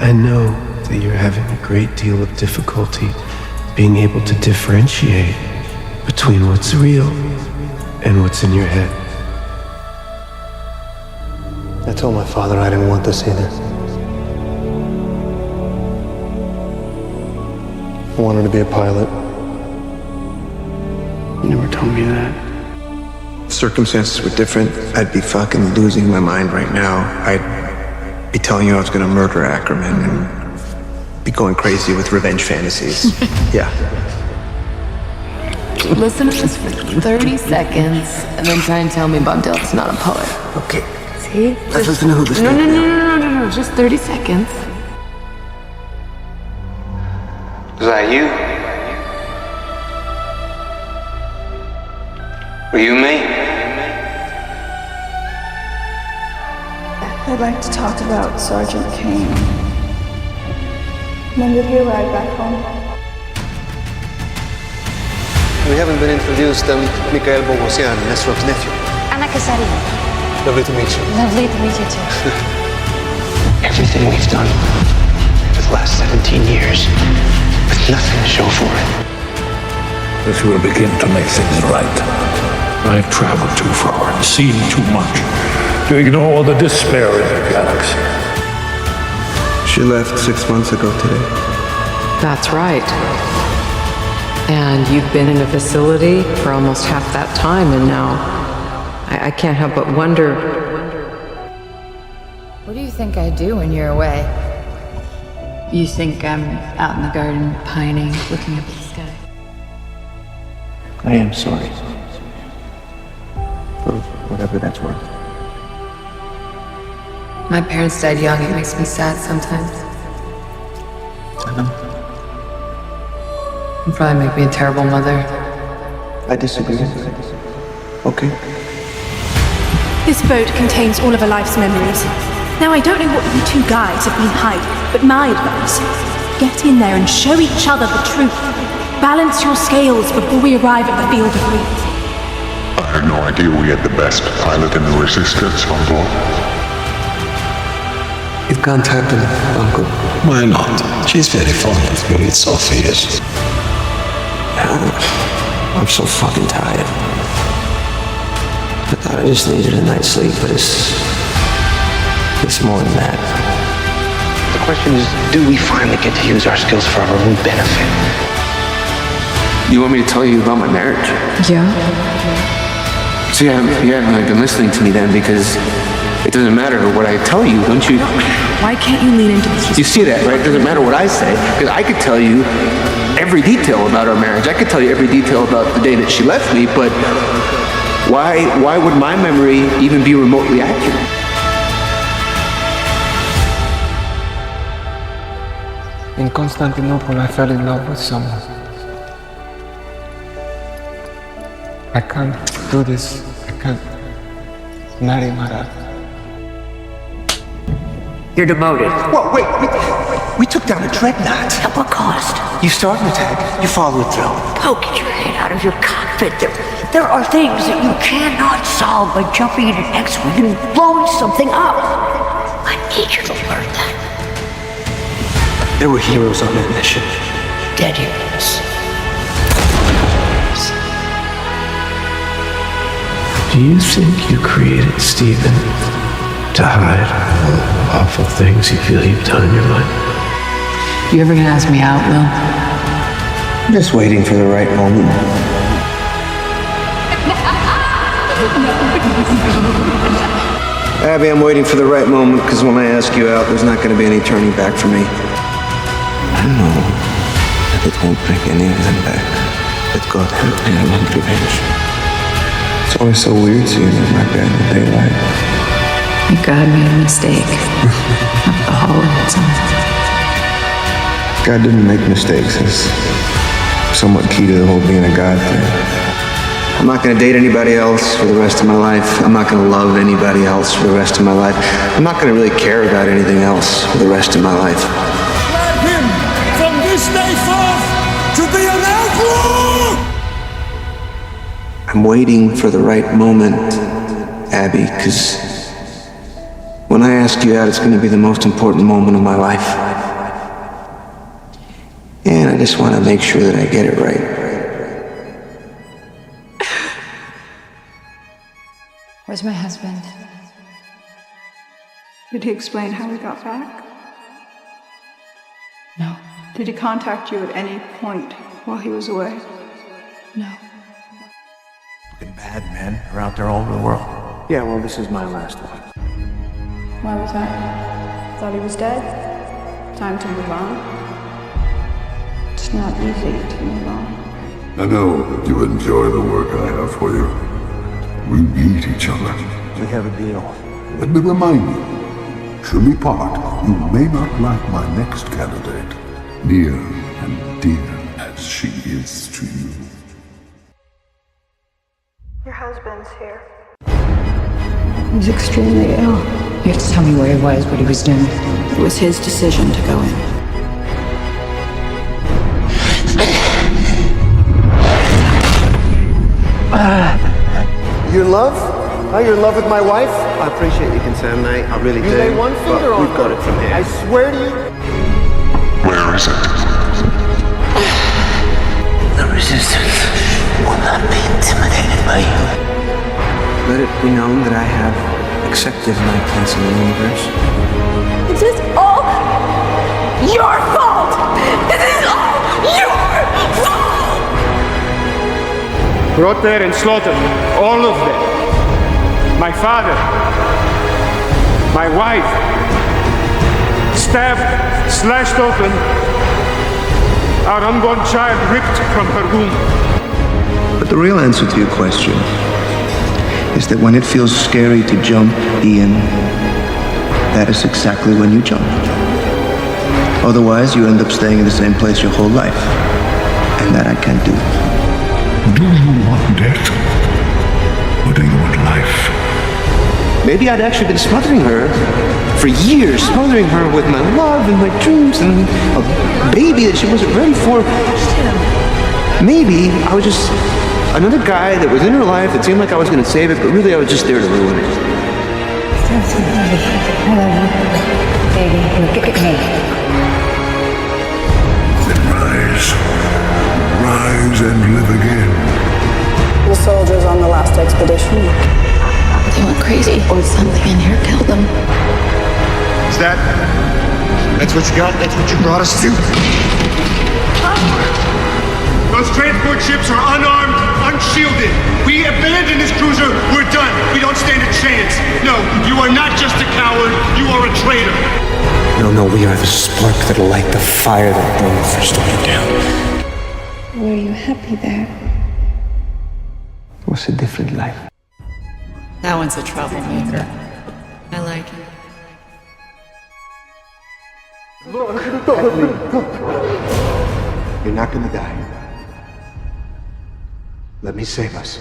I know that you're having a great deal of difficulty being able to differentiate between what's real and what's in your head. I told my father I didn't want this either. I wanted to be a pilot. You never told me that. If circumstances were different, I'd be fucking losing my mind right now. I'd be telling you I was gonna murder Ackerman and be going crazy with revenge fantasies. Yeah. Listen to this for 30 seconds and then try and tell me Bob Dylan's not a poet. Okay. See? Let's listen to who this is. No, just 30 seconds. Was that you? Were you me? I'd like to talk about Sergeant Kane. When did he arrive back home? We haven't been introduced. I'm Mikhail Bogosian, Nesrov's nephew. Anna Kasarina. Lovely to meet you. Lovely to meet you too. Everything we've done for the last 17 years, with nothing to show for it. This will begin to make things right. I have traveled too far and seen too much to ignore the despair in the galaxy. She left 6 months ago today. That's right. And you've been in a facility for almost half that time, and now I can't help but wonder. What do you think I do when you're away? You think I'm out in the garden pining, looking up at the sky? I am sorry. For whatever that's worth. My parents died young. It makes me sad sometimes. I know. It'd probably make me a terrible mother. I disagree. Okay. This boat contains all of her life's memories. Now, I don't know what you two guys have been hiding, but my advice, get in there and show each other the truth. Balance your scales before we arrive at the field of wheat. I had no idea we had the best pilot in the Resistance on board. You've contacted Uncle. Why not? She's very fond of me, Sophie is. I'm so fucking tired. I thought I just needed a night's sleep, but it's more than that. The question is, do we finally get to use our skills for our own benefit? You want me to tell you about my marriage? Yeah. So you haven't really been listening to me then, because it doesn't matter what I tell you, don't you? Why can't you lean into this? You see that, right? It doesn't matter what I say, because I could tell you every detail about our marriage. I could tell you every detail about the day that she left me, but why would my memory even be remotely accurate? In Constantinople, I fell in love with someone. I can't do this. I can't marry Mara. You're demoted. Whoa, wait. We took down a dreadnought. At what cost? You start an attack, you follow it through. Poking your head out of your cockpit. There are things that you cannot solve by jumping in an X-Wing and blowing something up. I need you to learn that. There were heroes on that mission. Dead heroes. Do you think you created Steven to hide all the awful things you feel you've done in your life? You ever gonna ask me out, Will? I'm just waiting for the right moment. Abby, I'm waiting for the right moment, because when I ask you out, there's not going to be any turning back for me. I know that it won't bring any of them back, but God help me, I want revenge. It's always so weird seeing them like that in the daylight. God made a mistake. Not the Hollywood song. God didn't make mistakes. It's somewhat key to the whole being a God thing. I'm not going to date anybody else for the rest of my life. I'm not going to love anybody else for the rest of my life. I'm not going to really care about anything else for the rest of my life. Let him, from this day forth, to be an outlaw! I'm waiting for the right moment, Abby, because when I ask you out, it's going to be the most important moment of my life. I just want to make sure that I get it right. Where's my husband? Did he explain how he got back? No. Did he contact you at any point while he was away? No. Fucking bad men are out there all over the world. Yeah, well, this is my last one. Why was that? Thought he was dead? Time to move on? It's not easy to move on. I know that you enjoy the work I have for you. We need each other. We have a deal. Let me remind you, should we part, you may not like my next candidate, near and dear as she is to you. Your husband's here. He's extremely ill. You have to tell me where he was, what he was doing. It was his decision to go in. You're in love? Huh? You're in love with my wife? I appreciate your concern, mate. I really do. You lay one finger but on we've got it from here. I swear to you. Where is it? The resistance will not be intimidated by you. Let it be known that I have accepted my place in the universe. This is all your fault! This is all your fault! Brought there and slaughtered. All of them. My father. My wife. Stabbed, slashed open. Our unborn child ripped from her womb. But the real answer to your question is that when it feels scary to jump, Ian, that is exactly when you jump. Otherwise, you end up staying in the same place your whole life. And that I can't do. Do you want death? Or do you want life? Maybe I'd actually been smothering her for years, smothering her with my love and my dreams and a baby that she wasn't ready for. Maybe I was just another guy that was in her life that seemed like I was going to save it, but really I was just there to ruin it. I love you. Baby, look at me. Then rise. Rise and live again. The soldiers on the last expedition. They went crazy. Or something in here killed them. Is that's what you got? That's what you brought us to? Those transport ships are unarmed, unshielded. We abandon this cruiser, we're done. We don't stand a chance. No, you are not just a coward, you are a traitor. No, we are the spark that'll light the fire that burned the first order down. Were you happy there? It was a different life. That one's a troublemaker. I like it. You're not gonna die. Let me save us.